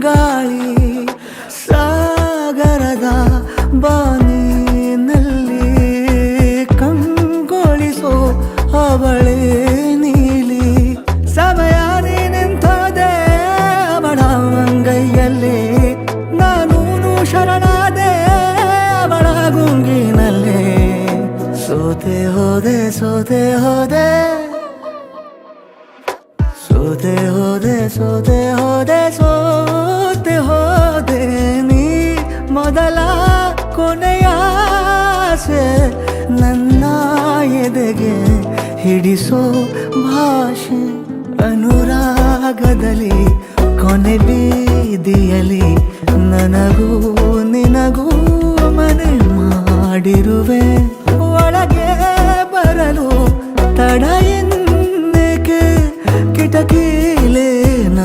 ಗಾಳಿ ಸಾಗರದ ಬಾನಿನಲ್ಲಿ ಕಂಗೊಳಿಸೋ ಅವಳೇ ನೀಲಿ ಸಮಯ ನಿಂತೋದೆ ಅವಳ ಅಂಗೈಯಲ್ಲಿ ನಾನು ಶರಣಾದೆ ಅವಳ ಗುಂಗಿನಲ್ಲಿ ಸೋತೆ ಹೋದೆ ಸೋತೆ ಹೋದೆ ಸೋತೆ ಹೋದೆ ಸೋತೆ ಹೋದೆ ಸೋತೆ ಹೋದೆ ನೀ ಮೊದಲ ಕೊನೆಯ ಆಸೆ ನನ್ನ ಎದೆಗೆ ಹಿಡಿಸೋ ಭಾಷೆ ಅನುರಾಗದಲ್ಲಿ ಕೊನೆ ಬೀದಿಯಲ್ಲಿ ನನಗೂ